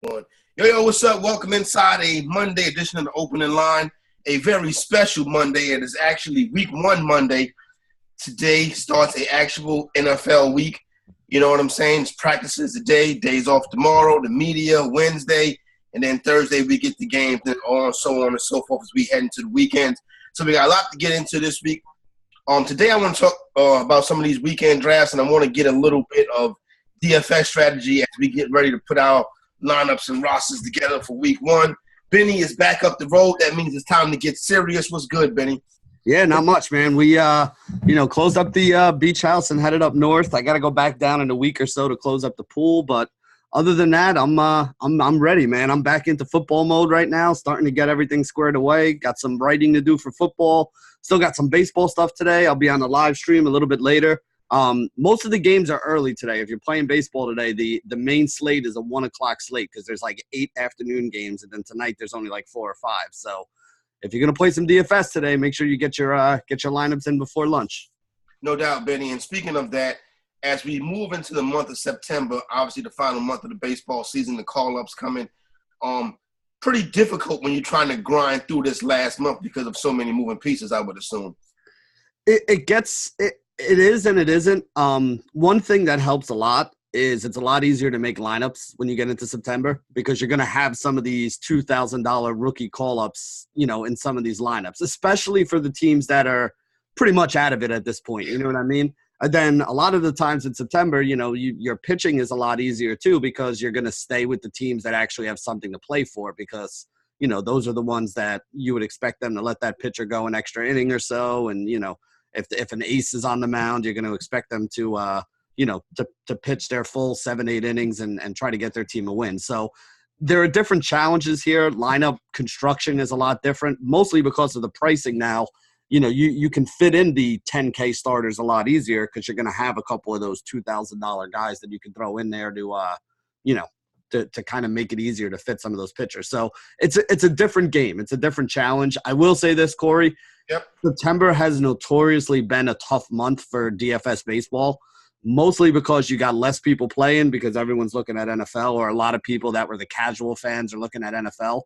Yo, what's up? Welcome inside a Monday edition of the Opening Line. A very special Monday. It is actually Week 1 Monday. Today starts an actual NFL week. You know what I'm saying? It's practices today, days off tomorrow, the media Wednesday, and then Thursday we get the games, and so on and so forth as we head into the weekend. So we got a lot to get into this week. Today I want to talk about some of these weekend drafts, and I want to get a little bit of DFS strategy as we get ready to put our lineups and rosters together for Week 1. Benny is back up the road. That means it's time to get serious. What's good, Benny? Yeah, not much, man. We, closed up the beach house and headed up north. I got to go back down in a week or so to close up the pool. But other than that, I'm ready, man. I'm back into football mode right now, starting to get everything squared away. Got some writing to do for football. Still got some baseball stuff today. I'll be on the live stream a little bit later. Most of the games are early today. If you're playing baseball today, the main slate is a 1 o'clock slate because there's like 8 afternoon games, and then tonight there's only like 4 or 5. So if you're gonna play some DFS today, make sure you get your lineups in before lunch. No doubt, Benny. And speaking of that, as we move into the month of September, obviously the final month of the baseball season, the call-ups coming. Pretty difficult when you're trying to grind through this last month because of so many moving pieces, I would assume. It is and it isn't. One thing that helps a lot is it's a lot easier to make lineups when you get into September because you're going to have some of these $2,000 rookie call-ups, in some of these lineups, especially for the teams that are pretty much out of it at this point. You know what I mean? And then a lot of the times in September, your pitching is a lot easier too because you're going to stay with the teams that actually have something to play for because, those are the ones that you would expect them to let that pitcher go an extra inning or so. And, if an ace is on the mound, you're going to expect them to pitch their full 7-8 innings and try to get their team a win. So there are different challenges here. Lineup construction is a lot different, mostly because of the pricing now. You can fit in the 10K starters a lot easier because you're going to have a couple of those $2,000 guys that you can throw in there to kind of make it easier to fit some of those pitchers. So it's a different game. It's a different challenge. I will say this, Corey. Yep. September has notoriously been a tough month for DFS baseball, mostly because you got less people playing because everyone's looking at NFL, or a lot of people that were the casual fans are looking at NFL.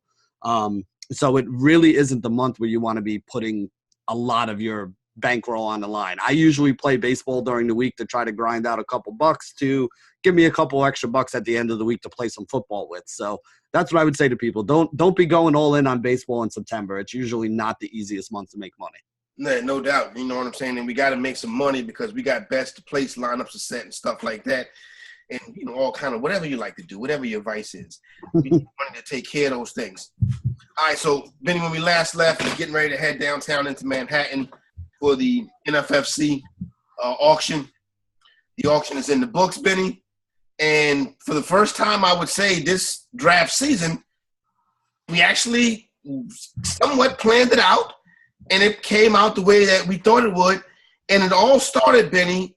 So it really isn't the month where you want to be putting a lot of your bankroll on the line. I usually play baseball during the week to try to grind out a couple bucks to give me a couple extra bucks at the end of the week to play some football with. So that's what I would say to people. Don't be going all in on baseball in September. It's usually not the easiest month to make money. No doubt. You know what I'm saying? And we got to make some money because we got best to place lineups to set and stuff like that. And, all kind of whatever you like to do, whatever your vice is. We need money to take care of those things. All right, so, Benny, when we last left, we're getting ready to head downtown into Manhattan for the NFFC auction. The auction is in the books, Benny. And for the first time, I would say this draft season, we actually somewhat planned it out, and it came out the way that we thought it would. And it all started, Benny,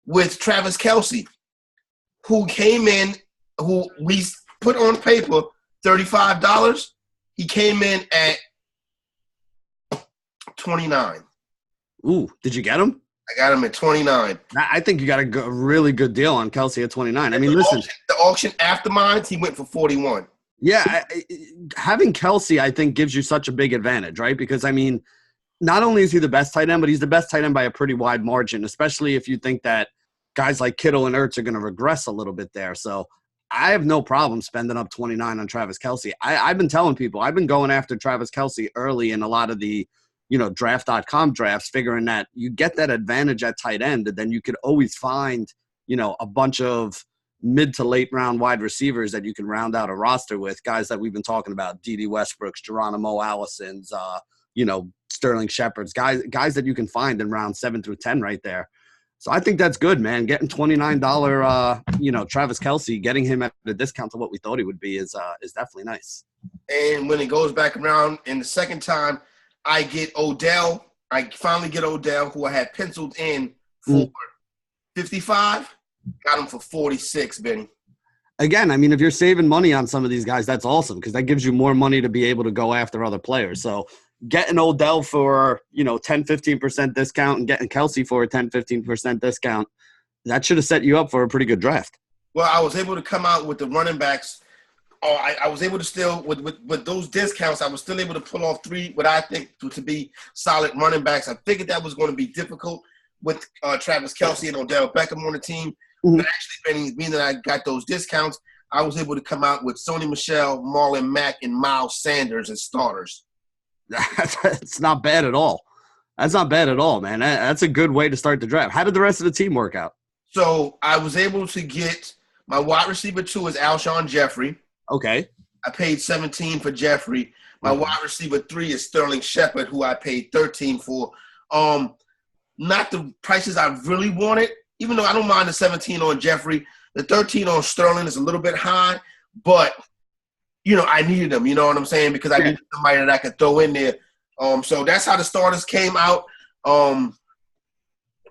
with Travis Kelce, who came in, who we put on paper $35. He came in at $29. Ooh, did you get him? I got him at $29. I think you got a really good deal on Kelce at $29. I mean, listen. The auction after mine, he went for $41. Yeah, having Kelce, I think, gives you such a big advantage, right? Because, I mean, not only is he the best tight end, but he's the best tight end by a pretty wide margin, especially if you think that guys like Kittle and Ertz are going to regress a little bit there. So I have no problem spending up $29 on Travis Kelce. I've been telling people, I've been going after Travis Kelce early in a lot of the draft.com drafts, figuring that you get that advantage at tight end, and then you could always find, a bunch of mid to late round wide receivers that you can round out a roster with, guys that we've been talking about, D.D. Westbrooks, Geronimo Allison's, Sterling Shepard's, guys that you can find in round 7 through 10 right there. So I think that's good, man. Getting $29, Travis Kelce, getting him at a discount to what we thought he would be is definitely nice. And when it goes back around in the second time, I get Odell. I finally get Odell, who I had penciled in for 55. Got him for 46, Benny. Again, I mean, if you're saving money on some of these guys, that's awesome because that gives you more money to be able to go after other players. So getting Odell for, 10-15% discount and getting Kelce for a 10-15% discount, that should have set you up for a pretty good draft. Well, I was able to come out with the running backs I was able to still with those discounts, I was still able to pull off 3 what I think to be solid running backs. I figured that was going to be difficult with Travis Kelce and Odell Beckham on the team. Mm-hmm. But actually, being that I got those discounts, I was able to come out with Sony Michel, Marlon Mack, and Miles Sanders as starters. That's not bad at all. That's not bad at all, man. That's a good way to start the draft. How did the rest of the team work out? So I was able to get my wide receiver 2 is Alshon Jeffrey. Okay. I paid $17 for Jeffrey. My wide receiver 3 is Sterling Shepard, who I paid $13 for. Not the prices I really wanted, even though I don't mind the $17 on Jeffrey. The $13 on Sterling is a little bit high, but I needed them. You know what I'm saying? Because I needed somebody that I could throw in there. So that's how the starters came out. On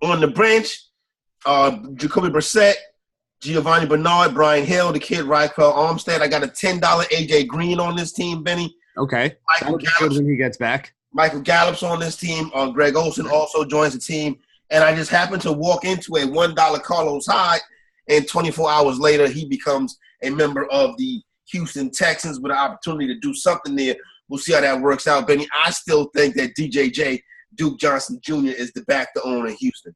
the bench, Jacoby Brissett, Giovanni Bernard, Brian Hill, the kid Raquel Armstead. I got a $10 AJ Green on this team, Benny. Okay. Michael Gallup when he gets back. Michael Gallup's on this team. Greg Olsen also joins the team. And I just happened to walk into a $1 Carlos Hyde, and 24 hours later, he becomes a member of the Houston Texans with an opportunity to do something there. We'll see how that works out, Benny. I still think that DJJ, Duke Johnson Jr., is the back to own in Houston.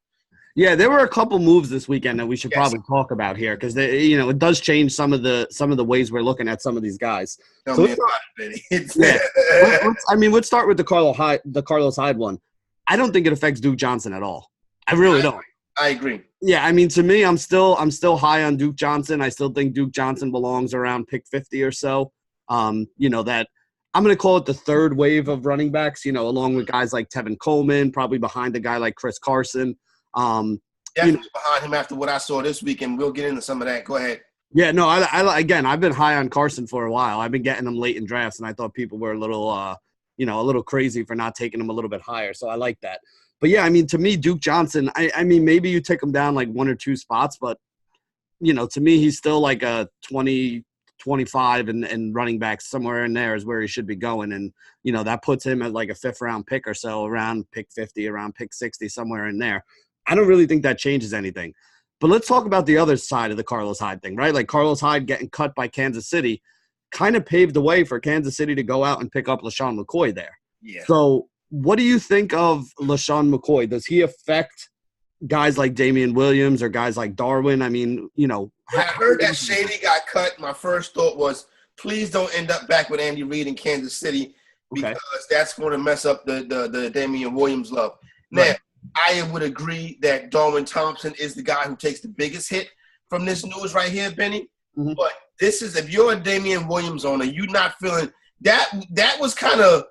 Yeah, there were a couple moves this weekend that we should probably talk about here because it does change some of the ways we're looking at some of these guys. Let's start with the Carlos Hyde one. I don't think it affects Duke Johnson at all. I really don't. I agree. Yeah, I mean, to me, I'm still high on Duke Johnson. I still think Duke Johnson belongs around pick 50 or so. That I'm going to call it the third wave of running backs. Along with guys like Tevin Coleman, probably behind a guy like Chris Carson. Definitely behind him after what I saw this week, and we'll get into some of that. Go ahead. Yeah, no, again, I've been high on Carson for a while. I've been getting him late in drafts, and I thought people were a little crazy for not taking him a little bit higher. So I like that. But yeah, I mean, to me, Duke Johnson, I mean, maybe you take him down like 1 or 2 spots, but to me, he's still like a 20, 25 and running back somewhere in there is where he should be going. And, that puts him at like a 5th round pick or so, around pick 50, around pick 60, somewhere in there. I don't really think that changes anything. But let's talk about the other side of the Carlos Hyde thing, right? Like Carlos Hyde getting cut by Kansas City kind of paved the way for Kansas City to go out and pick up LaShawn McCoy there. Yeah. So what do you think of LaShawn McCoy? Does he affect guys like Damian Williams or guys like Darwin? I mean, I heard that Shady got cut. My first thought was, please don't end up back with Andy Reid in Kansas City because that's going to mess up the Damian Williams love. Now, I would agree that Darwin Thompson is the guy who takes the biggest hit from this news right here, Benny. Mm-hmm. But this is, if you're a Damian Williams owner, you're not feeling that was kind of,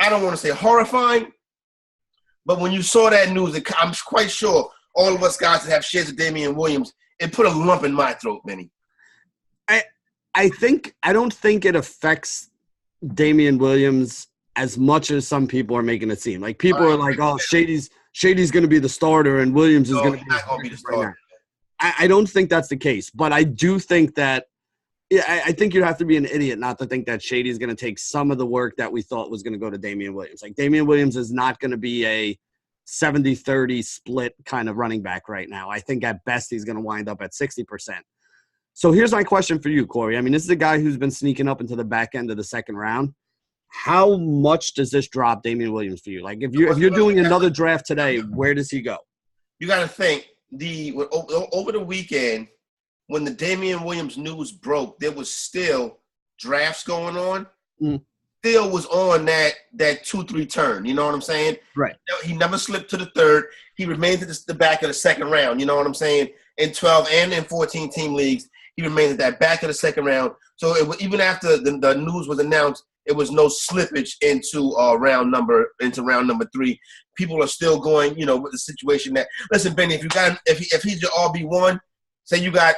I don't want to say horrifying, but when you saw that news, I'm quite sure all of us guys that have shares of Damian Williams, it put a lump in my throat, Benny. I don't think it affects Damian Williams as much as some people are making it seem. Like people are like, oh, Shady's going to be the starter and Williams is going to be the starter. I don't think that's the case, but I do think that I think you'd have to be an idiot not to think that Shady is going to take some of the work that we thought was going to go to Damian Williams. Like Damian Williams is not going to be a 70-30 split kind of running back right now. I think at best he's going to wind up at 60%. So here's my question for you, Corey. I mean, this is a guy who's been sneaking up into the back end of the second round. How much does this drop Damian Williams for you? Like if you're doing another draft today, where does he go? You got to think over the weekend when the Damian Williams news broke, there was still drafts going on. Mm. Still was on that 2-3 turn. You know what I'm saying? Right. He never slipped to the third. He remained at the back of the second round. You know what I'm saying? In 12 and in 14 team leagues, he remained at that back of the second round. So even after the news was announced, it was no slippage into round number 3. People are still going, with the situation that. Listen, Benny, if he's your RB1, say you got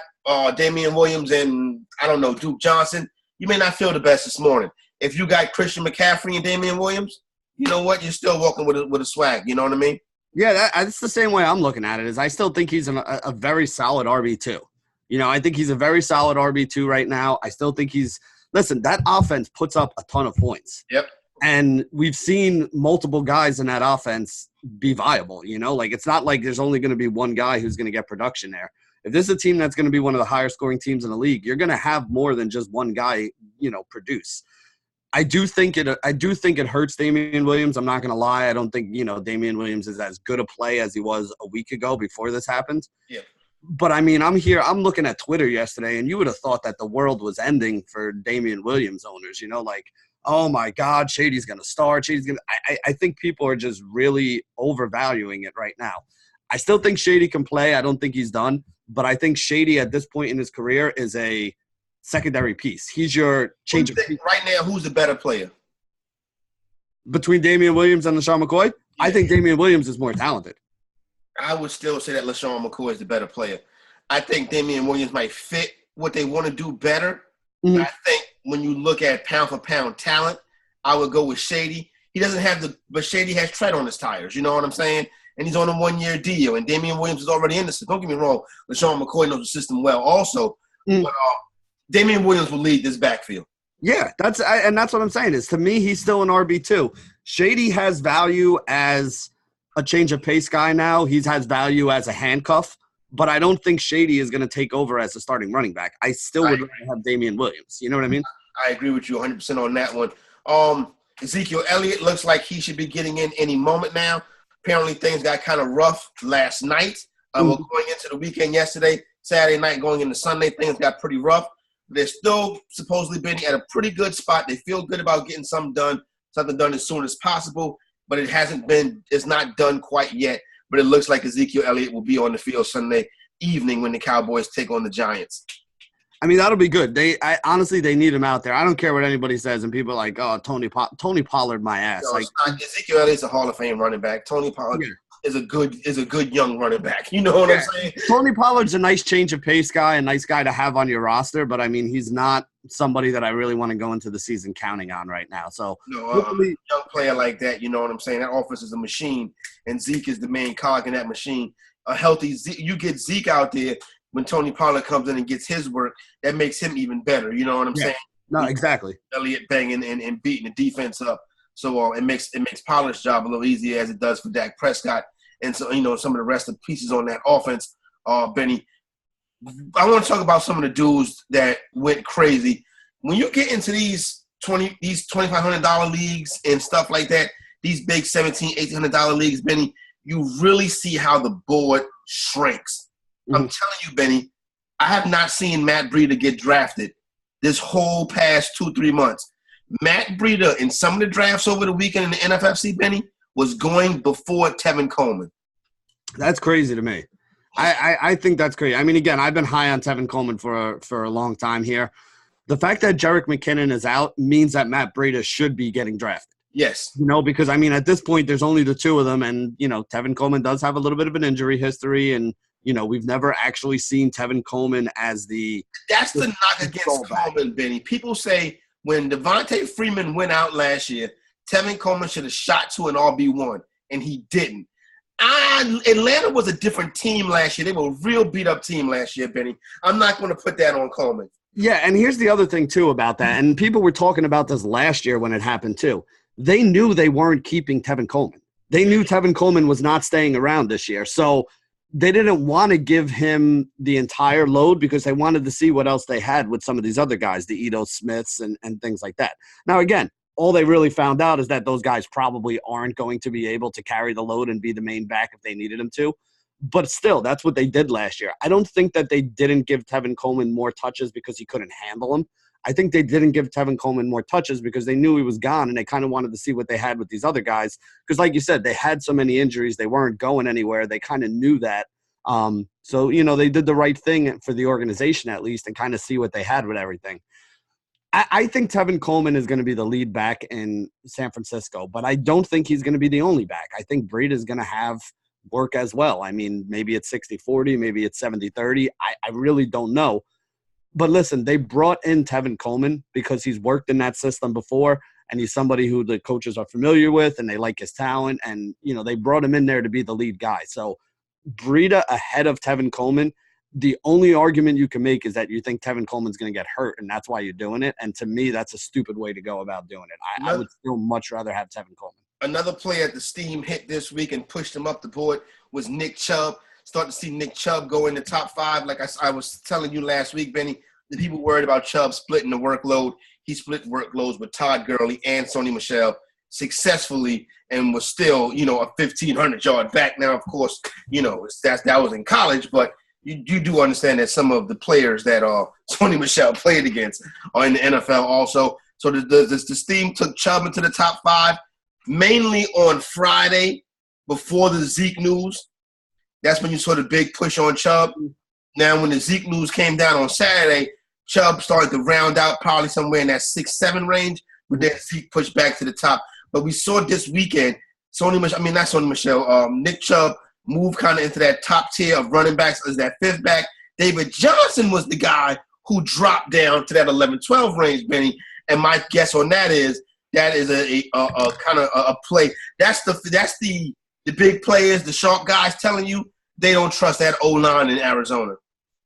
Damian Williams and I don't know Duke Johnson, you may not feel the best this morning. If you got Christian McCaffrey and Damian Williams, you know what? You're still walking with a swag. You know what I mean? Yeah, that's the same way I'm looking at it. Is I still think he's a very solid RB2. I think he's a very solid RB2 right now. I still think listen, that offense puts up a ton of points. Yep. And we've seen multiple guys in that offense be viable, like it's not like there's only going to be one guy who's going to get production there. If this is a team that's going to be one of the higher scoring teams in the league, you're going to have more than just one guy, produce. I do think it hurts Damian Williams. I'm not going to lie. I don't think, Damian Williams is as good a play as he was a week ago before this happened. Yeah. But, I'm looking at Twitter yesterday, and you would have thought that the world was ending for Damian Williams owners, oh, my God, Shady's going to start. I think people are just really overvaluing it right now. I still think Shady can play. I don't think he's done. But I think Shady at this point in his career is a secondary piece. He's your change of piece. Right now, who's the better player? Between Damian Williams and LaShawn McCoy? Yeah. I think Damian Williams is more talented. I would still say that LaShawn McCoy is the better player. I think Damian Williams might fit what they want to do better. Mm-hmm. I think when you look at pound-for-pound talent, I would go with Shady. He doesn't have but Shady has tread on his tires. You know what I'm saying? And he's on a one-year deal. And Damian Williams is already in the system. Don't get me wrong. LaShawn McCoy knows the system well also. Mm-hmm. But Damian Williams will lead this backfield. Yeah, that's what I'm saying is, to me, he's still an RB2. Shady has value as a change of pace guy now. He has value as a handcuff, but I don't think Shady is going to take over as a starting running back. I still would rather have Damian Williams. You know what I mean? I agree with you 100% on that one. Ezekiel Elliott looks like he should be getting in any moment now. Apparently things got kind of rough last night. We're going into the weekend yesterday, Saturday night, going into Sunday, things got pretty rough. They're still supposedly been at a pretty good spot. They feel good about getting something done as soon as possible, but it's not done quite yet. But it looks like Ezekiel Elliott will be on the field Sunday evening when the Cowboys take on the Giants. I mean, that'll be good. Honestly, they need him out there. I don't care what anybody says, and people are like, oh, Tony Pollard my ass. Ezekiel Elliott's a Hall of Fame running back. Tony Pollard is a good young running back. You know what I'm saying? Tony Pollard's a nice change of pace guy, a nice guy to have on your roster, but I mean, he's not somebody that I really want to go into the season counting on right now. So a young player like that, you know what I'm saying? That offense is a machine, and Zeke is the main cog in that machine. A healthy Zeke, you get Zeke out there when Tony Pollard comes in and gets his work, that makes him even better. You know what I'm saying? No, exactly. Elliott banging and beating the defense up. So it makes Pollard's job a little easier as it does for Dak Prescott. And so, some of the rest of the pieces on that offense, Benny, I want to talk about some of the dudes that went crazy. When you get into these $2,500 leagues and stuff like that, these big $1,700, $1,800 leagues, Benny, you really see how the board shrinks. Mm-hmm. I'm telling you, Benny, I have not seen Matt Breida get drafted this whole past 2-3 months. Matt Breida in some of the drafts over the weekend in the NFFC, Benny, was going before Tevin Coleman. That's crazy to me. I think that's crazy. I mean, again, I've been high on Tevin Coleman for a long time here. The fact that Jerick McKinnon is out means that Matt Breida should be getting drafted. Yes. Because, I mean, at this point, there's only the two of them. And, Tevin Coleman does have a little bit of an injury history. And, we've never actually seen Tevin Coleman as the – That's the knock against Coleman, Benny. People say when Devontae Freeman went out last year, Tevin Coleman should have shot to an RB1, and he didn't. Atlanta was a different team last year. They were a real beat-up team last year, Benny. I'm not going to put that on Coleman. Yeah, and here's the other thing, too, about that. And people were talking about this last year when it happened, too. They knew they weren't keeping Tevin Coleman. They knew Tevin Coleman was not staying around this year. So they didn't want to give him the entire load because they wanted to see what else they had with some of these other guys, the Ito Smiths and things like that. Now, again, all they really found out is that those guys probably aren't going to be able to carry the load and be the main back if they needed them to. But still, that's what they did last year. I don't think that they didn't give Tevin Coleman more touches because he couldn't handle them. I think they didn't give Tevin Coleman more touches because they knew he was gone and they kind of wanted to see what they had with these other guys. Because like you said, they had so many injuries. They weren't going anywhere. They kind of knew that. So, they did the right thing for the organization at least and kind of see what they had with everything. I think Tevin Coleman is going to be the lead back in San Francisco, but I don't think he's going to be the only back. I think Breida is going to have work as well. I mean, maybe it's 60-40, maybe it's 70-30. I really don't know. But listen, they brought in Tevin Coleman because he's worked in that system before, and he's somebody who the coaches are familiar with, and they like his talent, and, they brought him in there to be the lead guy. So Breida ahead of Tevin Coleman, the only argument you can make is that you think Tevin Coleman's going to get hurt, and that's why you're doing it. And to me, that's a stupid way to go about doing it. I would still much rather have Tevin Coleman. Another player the steam hit this week and pushed him up the board was Nick Chubb. start to see Nick Chubb go in the top 5. Like I was telling you last week, Benny, the people worried about Chubb splitting the workload. He split workloads with Todd Gurley and Sony Michel successfully, and was still, a 1,500-yard back. Now, of course, that was in college, but you do understand that some of the players that Sony Michel played against are in the NFL also. So the team took Chubb into the top 5, mainly on Friday before the Zeke news. That's when you saw the big push on Chubb. Now, when the Zeke news came down on Saturday, Chubb started to round out probably somewhere in that 6-7 range, but then Zeke pushed back to the top. But we saw this weekend, Nick Chubb move kind of into that top tier of running backs as that 5th back. David Johnson was the guy who dropped down to that 11-12 range, Benny. And my guess on that is a kind of a play. That's the big players, the sharp guys telling you they don't trust that O-line in Arizona.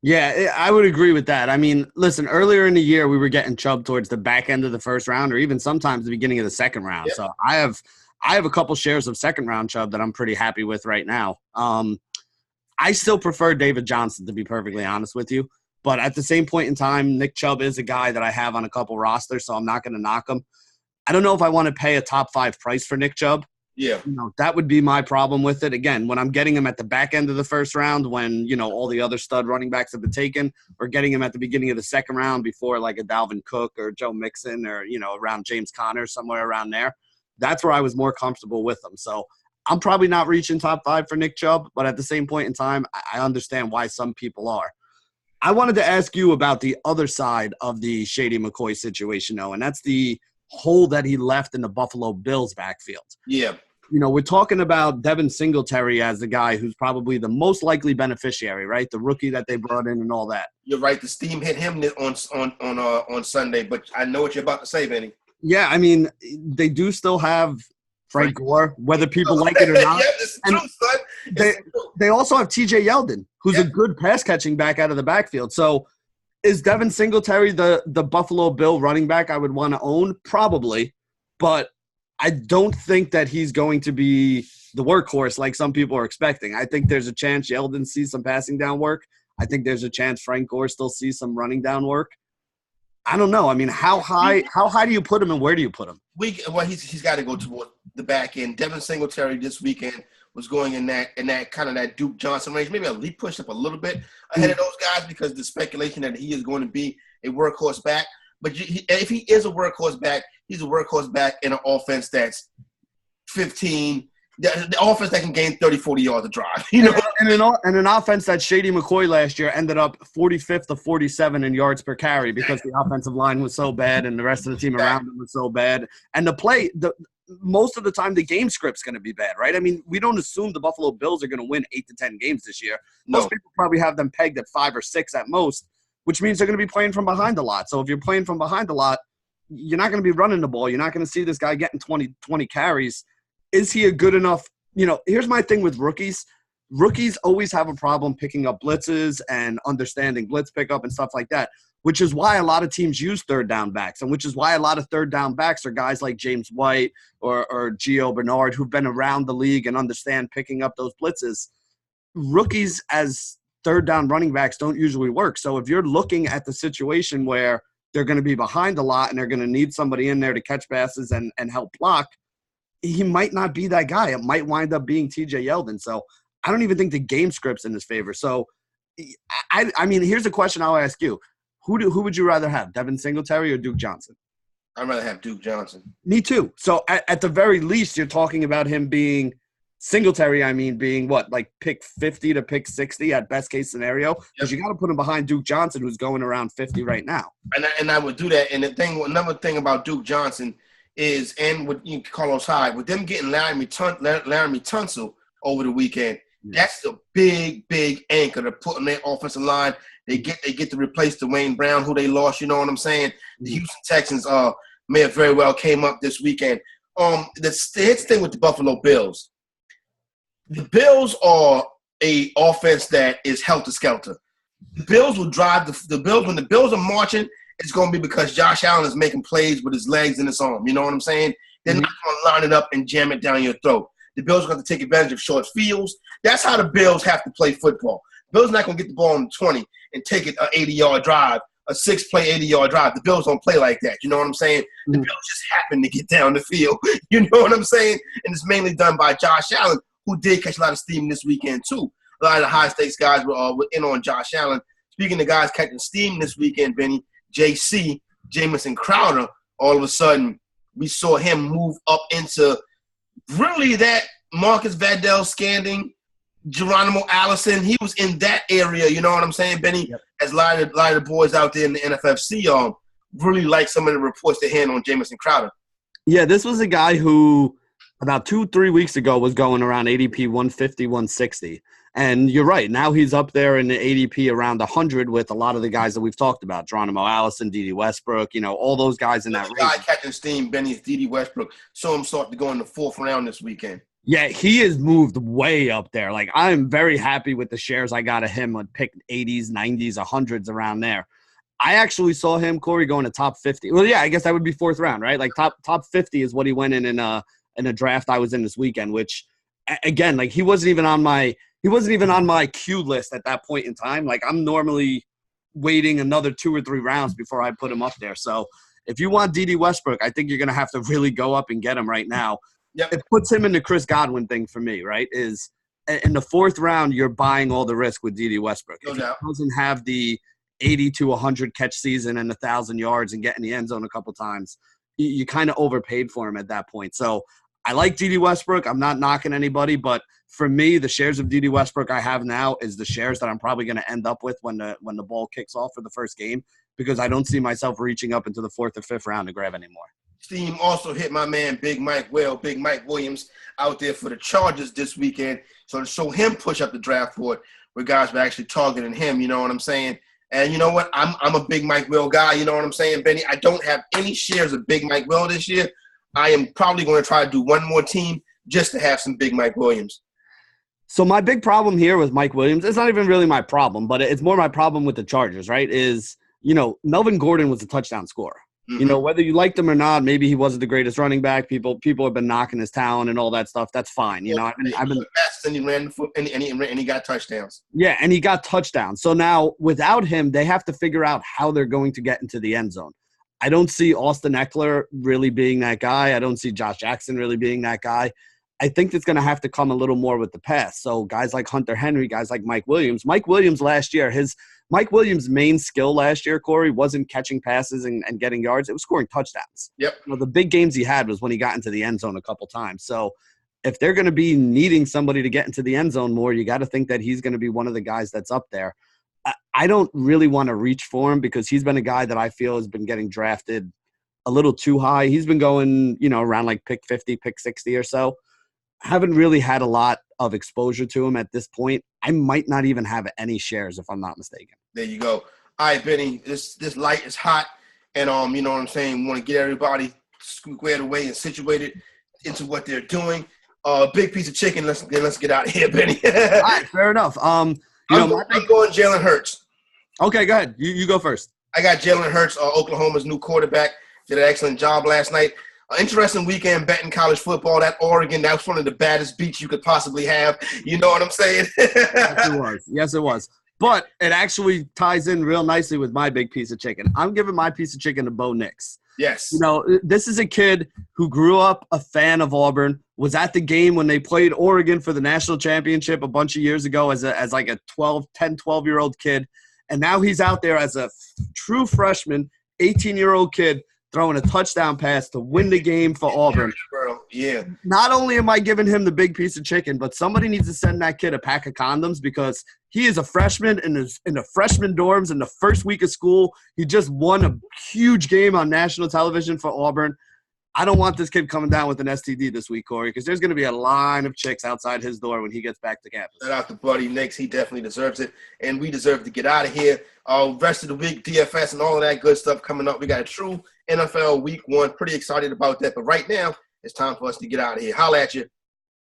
Yeah, I would agree with that. I mean, listen, earlier in the year, we were getting Chubb towards the back end of the first round or even sometimes the beginning of the second round. Yep. So I have a couple shares of second-round Chubb that I'm pretty happy with right now. I still prefer David Johnson, to be perfectly honest with you. But at the same point in time, Nick Chubb is a guy that I have on a couple rosters, so I'm not going to knock him. I don't know if I want to pay a top 5 price for Nick Chubb. Yeah. That would be my problem with it. Again, when I'm getting him at the back end of the first round, when, all the other stud running backs have been taken, or getting him at the beginning of the second round before like a Dalvin Cook or Joe Mixon or, around James Conner, somewhere around there, that's where I was more comfortable with him. So I'm probably not reaching top 5 for Nick Chubb, but at the same point in time, I understand why some people are. I wanted to ask you about the other side of the Shady McCoy situation, though, and that's the hole that he left in the Buffalo Bills backfield. Yeah. We're talking about Devin Singletary as the guy who's probably the most likely beneficiary, right? The rookie that they brought in and all that. You're right. The steam hit him on Sunday, but I know what you're about to say, Benny. Yeah, I mean, they do still have Frank Gore, whether people like it or not. Yeah, this is true, son. They also have TJ Yeldon, who's a good pass-catching back out of the backfield. So is Devin Singletary the Buffalo Bill running back I would want to own? Probably, but I don't think that he's going to be the workhorse like some people are expecting. I think there's a chance Yeldon sees some passing down work. I think there's a chance Frank Gore still sees some running down work. I don't know. I mean, how high do you put him and where do you put him? He's got to go toward the back end. Devin Singletary this weekend was going in that kind of that Duke Johnson range. Maybe he pushed up a little bit ahead of those guys because the speculation that he is going to be a workhorse back. But if he is a workhorse back, he's a workhorse back in an offense that's 15. The offense that can gain 30, 40 yards a drive. And an offense that Shady McCoy last year ended up 45th to 47 in yards per carry because the offensive line was so bad and the rest of the team around him was so bad. And most of the time the game script's going to be bad, right? I mean, we don't assume the Buffalo Bills are going to win 8 to 10 games this year. Most people probably have them pegged at 5 or 6 at most, which means they're going to be playing from behind a lot. So if you're playing from behind a lot, you're not going to be running the ball. You're not going to see this guy getting 20 carries. Is he a good enough – here's my thing with rookies. Rookies always have a problem picking up blitzes and understanding blitz pickup and stuff like that, which is why a lot of teams use third down backs and which is why a lot of third down backs are guys like James White or Gio Bernard who've been around the league and understand picking up those blitzes. Rookies as third down running backs don't usually work. So if you're looking at the situation where they're going to be behind a lot and they're going to need somebody in there to catch passes and help block, he might not be that guy. It might wind up being TJ Yeldon. So I don't even think the game script's in his favor. So, I mean, here's a question I'll ask you. Who would you rather have, Devin Singletary or Duke Johnson? I'd rather have Duke Johnson. Me too. So at the very least, you're talking about him being Singletary, being what, like pick 50 to pick 60 at best case scenario? Because you got to put him behind Duke Johnson, who's going around 50 right now. And I would do that. And another thing about Duke Johnson is, and with Carlos Hyde, with them getting Laramie Tunsil over the weekend, that's a big, big anchor to put on their offensive line. They get to replace Dwayne Brown, who they lost. You know what I'm saying? The Houston Texans may have very well came up this weekend. Here's the thing with the Buffalo Bills. The Bills are a offense that is helter-skelter. The Bills will drive the Bills. When the Bills are marching, it's going to be because Josh Allen is making plays with his legs and his arm. You know what I'm saying? They're not going to line it up and jam it down your throat. The Bills are going to take advantage of short fields. That's how the Bills have to play football. Bills not going to get the ball on the 20 and take it an 80-yard drive, a 6-play 80-yard drive. The Bills don't play like that. You know what I'm saying? The Bills just happen to get down the field. You know what I'm saying? And it's mainly done by Josh Allen, who did catch a lot of steam this weekend too. A lot of the high-stakes guys were in on Josh Allen. Speaking of guys catching steam this weekend, Benny, JC, Jamison Crowder, all of a sudden we saw him move up into really that Marcus Vadell-Scanding, Geronimo Allison. He was in that area, you know what I'm saying, Benny? Yep. As a lot of the boys out there in the NFFC really like some of the reports they had on Jamison Crowder. Yeah, this was a guy who about 2-3 weeks ago was going around ADP 150, 160. And you're right. Now he's up there in the ADP around 100 with a lot of the guys that we've talked about. Geronimo Allison, D.D. Westbrook, all those guys in that range. The guy catching steam, Benny, is D.D. Westbrook. Saw him start to go in the 4th round this weekend. Yeah, he has moved way up there. Like, I'm very happy with the shares I got of him on pick 80s, 90s, 100s around there. I actually saw him, Corey, going to top 50. Well, yeah, I guess that would be 4th round, right? Like top 50 is what he went in a draft I was in this weekend, which, again, like he wasn't even on my queue list at that point in time. Like, I'm normally waiting another 2 or 3 rounds before I put him up there. So if you want D.D. Westbrook, I think you're going to have to really go up and get him right now. Yep. It puts him in the Chris Godwin thing for me, right? Is in the 4th round, you're buying all the risk with D.D. Westbrook. No if doubt. He doesn't have the 80 to 100 catch season and 1,000 yards and get in the end zone a couple times, you kind of overpaid for him at that point. So I like D.D. Westbrook. I'm not knocking anybody, but for me, the shares of D.D. Westbrook I have now is the shares that I'm probably going to end up with when the ball kicks off for the first game, because I don't see myself reaching up into the 4th or 5th round to grab anymore. Steam also hit my man Big Mike Williams out there for the Chargers this weekend. So to show him push up the draft board, where guys were actually targeting him, you know what I'm saying? And you know what? I'm a Big Mike Will guy, you know what I'm saying, Benny? I don't have any shares of Big Mike Will this year. I am probably going to try to do one more team just to have some Big Mike Williams. So my big problem here with Mike Williams, it's not even really my problem, but it's more my problem with the Chargers, right, is, Melvin Gordon was a touchdown scorer. Mm-hmm. Whether you liked him or not, maybe he wasn't the greatest running back. People have been knocking his talent and all that stuff. That's fine. I've been and he ran and he got touchdowns. Yeah, and he got touchdowns. So now without him, they have to figure out how they're going to get into the end zone. I don't see Austin Eckler really being that guy. I don't see Josh Jackson really being that guy. I think it's going to have to come a little more with the pass. So guys like Hunter Henry, guys like Mike Williams. Mike Williams last year, Mike Williams' main skill last year, Corey, wasn't catching passes and getting yards. It was scoring touchdowns. Yep. The big games he had was when he got into the end zone a couple times. So if they're going to be needing somebody to get into the end zone more, you got to think that he's going to be one of the guys that's up there. I don't really want to reach for him because he's been a guy that I feel has been getting drafted a little too high. He's been going, around like pick 50, pick 60 or so. Haven't really had a lot of exposure to him at this point. I might not even have any shares if I'm not mistaken. There you go. All right, Benny, this light is hot, and you know what I'm saying, we want to get everybody squared away and situated into what they're doing. Big piece of chicken. Let's get out of here, Benny. All right, fair enough. I'm going Jalen Hurts. Okay, go ahead. You go first. I got Jalen Hurts, Oklahoma's new quarterback. Did an excellent job last night. Interesting weekend betting college football. That Oregon, that was one of the baddest beats you could possibly have. You know what I'm saying? Yes, it was. But it actually ties in real nicely with my big piece of chicken. I'm giving my piece of chicken to Bo Nix. Yes. This is a kid who grew up a fan of Auburn, was at the game when they played Oregon for the national championship a bunch of years ago as like a 12-year-old kid. And now he's out there as a true freshman, 18-year-old kid, throwing a touchdown pass to win the game for Auburn. Yeah. Not only am I giving him the big piece of chicken, but somebody needs to send that kid a pack of condoms because he is a freshman in the freshman dorms in the first week of school. He just won a huge game on national television for Auburn. I don't want this kid coming down with an STD this week, Corey, because there's going to be a line of chicks outside his door when he gets back to campus. Shout out to Buddy Nix. He definitely deserves it, and we deserve to get out of here. Rest of the week, DFS and all of that good stuff coming up. We got a true NFL Week 1. Pretty excited about that. But right now, it's time for us to get out of here. Holla at you.